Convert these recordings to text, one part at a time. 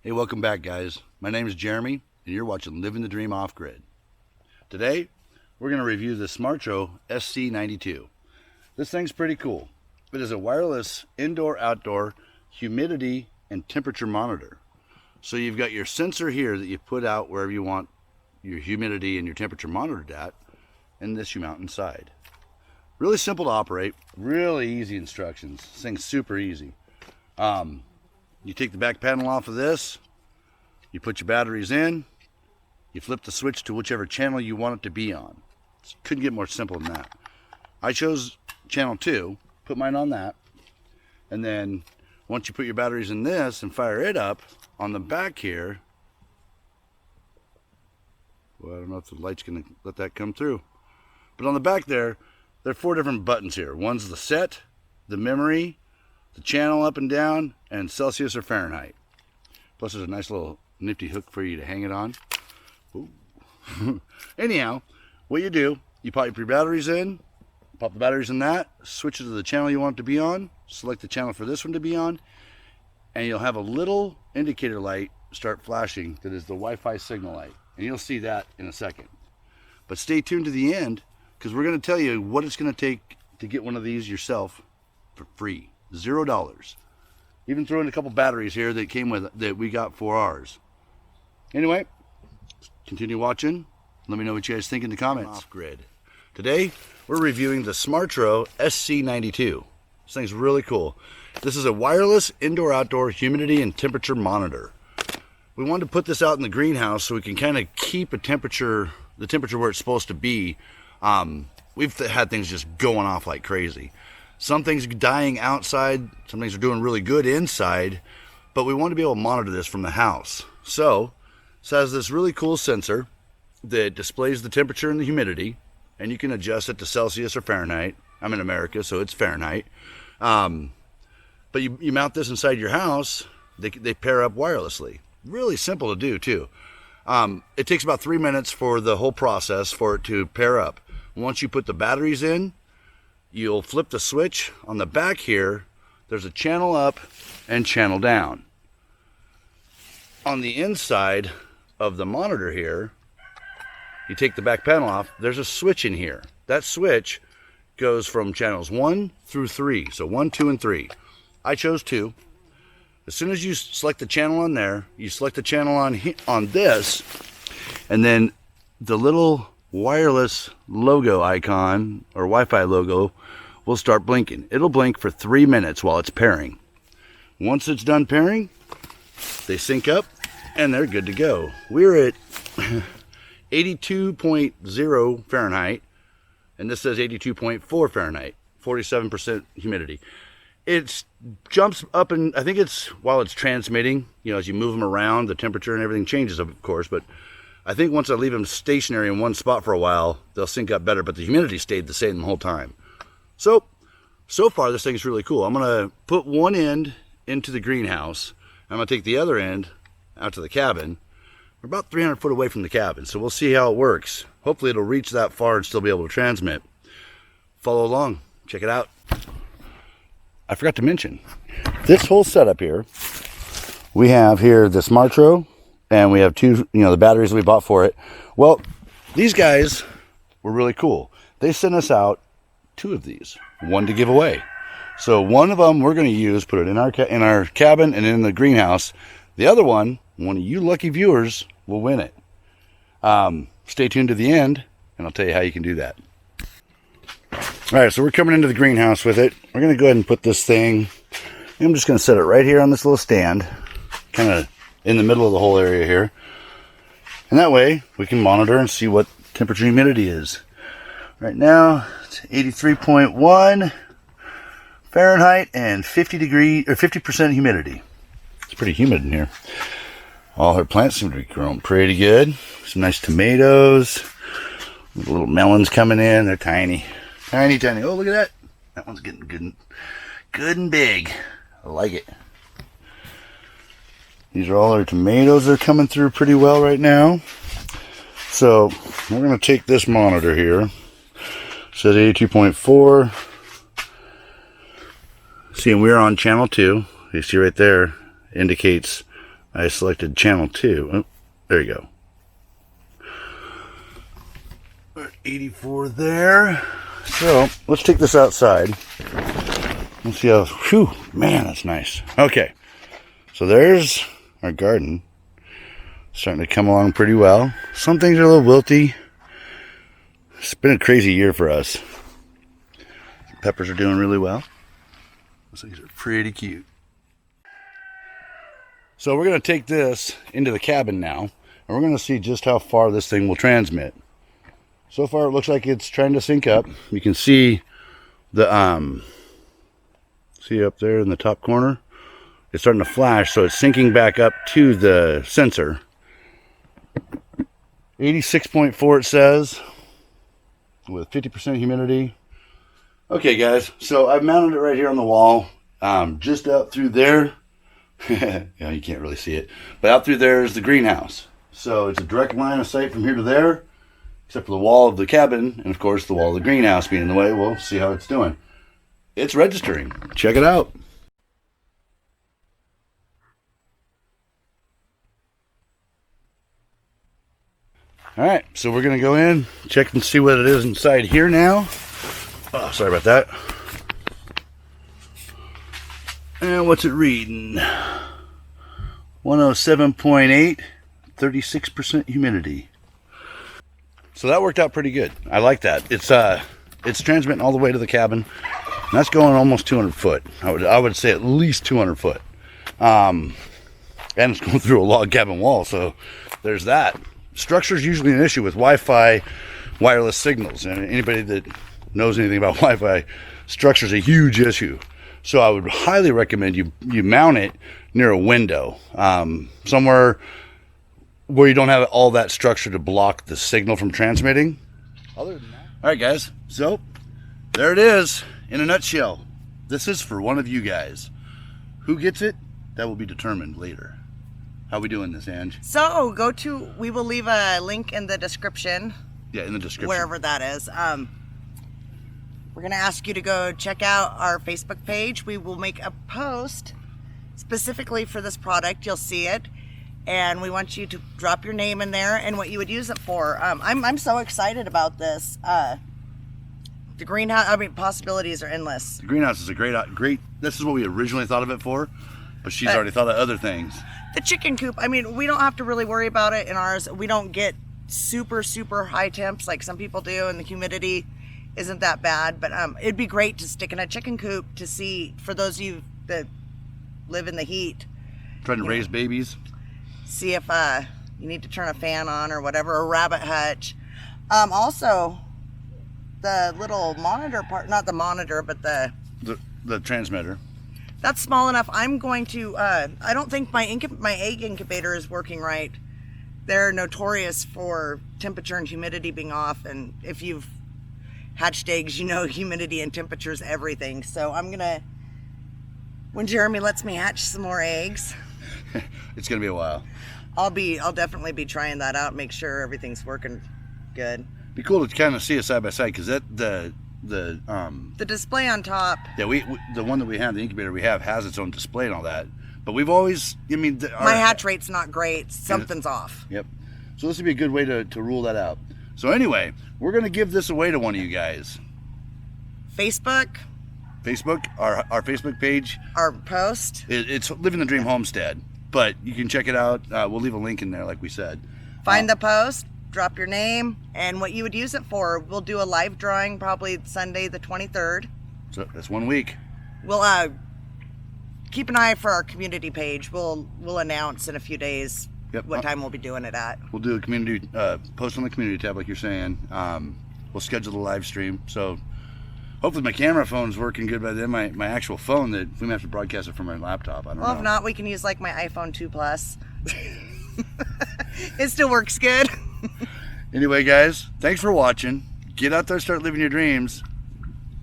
Hey, welcome back, guys. My name is Jeremy, and you're watching Living the Dream Off-Grid. Today, we're going to review the Smartro SC92. This thing's pretty cool. It is a wireless indoor-outdoor humidity and temperature monitor. So you've got your sensor here that you put out wherever you want your humidity and your temperature monitored at, and this you mount inside. Really simple to operate, really easy instructions. This thing's super easy. You take the back panel off of this, you put your batteries in, you flip the switch to whichever channel you want it to be on. Couldn't get more simple than that. I chose channel 2, put mine on that, and then once you put your batteries in this and fire it up, on the back here, well, I don't know if the light's going to let that come through, but on the back there are 4 different buttons here. One's the set, the memory, the channel up and down, and Celsius or Fahrenheit. Plus there's a nice little nifty hook for you to hang it on. Anyhow, what you do, you pop your batteries in, pop the batteries in that, switch it to the channel you want it to be on, select the channel for this one to be on, and you'll have a little indicator light start flashing that is the Wi-Fi signal light. And you'll see that in a second. But stay tuned to the end, because we're going to tell you what it's going to take to get one of these yourself for free. $0. Even throw in a couple batteries here that came with that we got for ours. Anyway, continue watching. Let me know what you guys think in the comments. Off-grid. Today we're reviewing the Smartro SC92. This thing's really cool. This is a wireless indoor-outdoor humidity and temperature monitor. We wanted to put this out in the greenhouse so we can kind of keep the temperature where it's supposed to be. We've had things just going off like crazy. Some things are dying outside, some things are doing really good inside, but we want to be able to monitor this from the house. So, this has this really cool sensor that displays the temperature and the humidity, and you can adjust it to Celsius or Fahrenheit. I'm in America, so it's Fahrenheit. But you mount this inside your house, they pair up wirelessly. Really simple to do, too. It takes about 3 minutes for the whole process for it to pair up. Once you put the batteries in, you'll flip the switch. On the back here, there's a channel up and channel down. On the inside of the monitor here, you take the back panel off, there's a switch in here. That switch goes from channels 1 through 3. So 1, 2, and 3. I chose 2. As soon as you select the channel on there, you select the channel on this, and then the little wireless logo icon or Wi-Fi logo will start blinking. It'll blink for 3 minutes while it's pairing. Once it's done pairing, they sync up and they're good to go. We're at 82.0 Fahrenheit, and this says 82.4 Fahrenheit, 47% humidity. It jumps up, and I think it's while it's transmitting, as you move them around, the temperature and everything changes, of course, but I think once I leave them stationary in one spot for a while, they'll sync up better, but the humidity stayed the same the whole time. So far this thing's really cool. I'm going to put one end into the greenhouse. I'm going to take the other end out to the cabin. We're about 300 foot away from the cabin, so we'll see how it works. Hopefully it'll reach that far and still be able to transmit. Follow along. Check it out. I forgot to mention, this whole setup here, we have here the Smartro, and we have 2, the batteries we bought for it. Well, these guys were really cool. They sent us out 2 of these, one to give away. So one of them we're going to use, put it in our cabin and in the greenhouse. The other one of you lucky viewers will win it. Stay tuned to the end, and I'll tell you how you can do that. All right, so we're coming into the greenhouse with it. We're going to go ahead and put this thing, I'm just going to set it right here on this little stand, kind of in the middle of the whole area here. And that way we can monitor and see what temperature and humidity is. Right now it's 83.1 Fahrenheit and 50% humidity. It's pretty humid in here. All her plants seem to be growing pretty good. Some nice tomatoes. Little melons coming in. They're tiny. Tiny. Oh, look at that. That one's getting good and big. I like it. These are all our tomatoes. They're coming through pretty well right now. So we're going to take this monitor here. It says 82.4. See, and we're on channel 2. You see right there, indicates I selected channel 2. Oh, there you go. 84 there. So let's take this outside. Let's see how, whew, man, that's nice. Okay, so there's our garden. Starting to come along pretty well. Some things are a little wilty. It's been a crazy year for us. Peppers are doing really well. Those things are pretty cute. So we're going to take this into the cabin now, and we're going to see just how far this thing will transmit. So far, it looks like it's trying to sync up. You can see the see up there in the top corner. It's starting to flash, so it's syncing back up to the sensor. 86.4 it says, with 50% humidity. Okay, guys, so I've mounted it right here on the wall, just out through there. Yeah, you can't really see it, but out through there is the greenhouse. So it's a direct line of sight from here to there, except for the wall of the cabin, and of course the wall of the greenhouse being in the way. We'll see how it's doing. It's registering. Check it out. All right, so we're gonna go in, check and see what it is inside here now. Oh, sorry about that. And what's it reading? 107.8, 36% humidity. So that worked out pretty good. I like that. It's transmitting all the way to the cabin. And that's going almost 200 foot. I would say at least 200 foot. And it's going through a log cabin wall, so there's that. Structure is usually an issue with Wi-Fi wireless signals, and anybody that knows anything about Wi-Fi, structure is a huge issue. So I would highly recommend you mount it near a window, somewhere where you don't have all that structure to block the signal from transmitting. Other than that, all right, guys. So there it is in a nutshell. This is for one of you guys. Who gets it? That will be determined later. How we doing this, Ange? So we will leave a link in the description. Yeah, in the description. Wherever that is. We're going to ask you to go check out our Facebook page. We will make a post specifically for this product. You'll see it. And we want you to drop your name in there and what you would use it for. I'm so excited about this. The greenhouse, possibilities are endless. The greenhouse is a great, this is what we originally thought of it for, but she's already thought of other things. The chicken coop, we don't have to really worry about it in ours. We don't get super, super high temps like some people do, and the humidity isn't that bad. But it'd be great to stick in a chicken coop to see, for those of you that live in the heat. Trying to raise babies. See if you need to turn a fan on or whatever, a rabbit hutch. Also, the little monitor part, not the monitor, but the transmitter. That's small enough. I'm going to, I don't think my egg incubator is working right. They're notorious for temperature and humidity being off. And if you've hatched eggs, you know humidity and temperature is everything. So I'm going to, when Jeremy lets me hatch some more eggs. It's going to be a while. I'll definitely be trying that out, make sure everything's working good. Be cool to kind of see it side by side, because the display on top. Yeah, the one that we have, the incubator we have, has its own display and all that. But we've always, my hatch rate's not great. Something's off. Yep. So this would be a good way to rule that out. So anyway, we're gonna give this away to one of you guys. Facebook, our Facebook page. Our post. It's Living the Dream Homestead, but you can check it out. We'll leave a link in there, like we said. Find the post. Drop your name and what you would use it for. We'll do a live drawing probably Sunday the 23rd. So that's 1 week. We'll keep an eye for our community page. We'll announce in a few days what time we'll be doing it at. We'll do a community post on the community tab, like you're saying. We'll schedule the live stream. So hopefully my camera phone's working good by then. My actual phone, that we might have to broadcast it from my laptop. I don't know. Well, if not, we can use like my iPhone 2 Plus. It still works good. Anyway, guys, thanks for watching. Get out there, start living your dreams.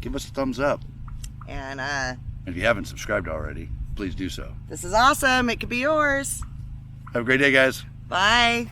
Give us a thumbs up. And if you haven't subscribed already, please do so. This is awesome. It could be yours. Have a great day, guys. Bye.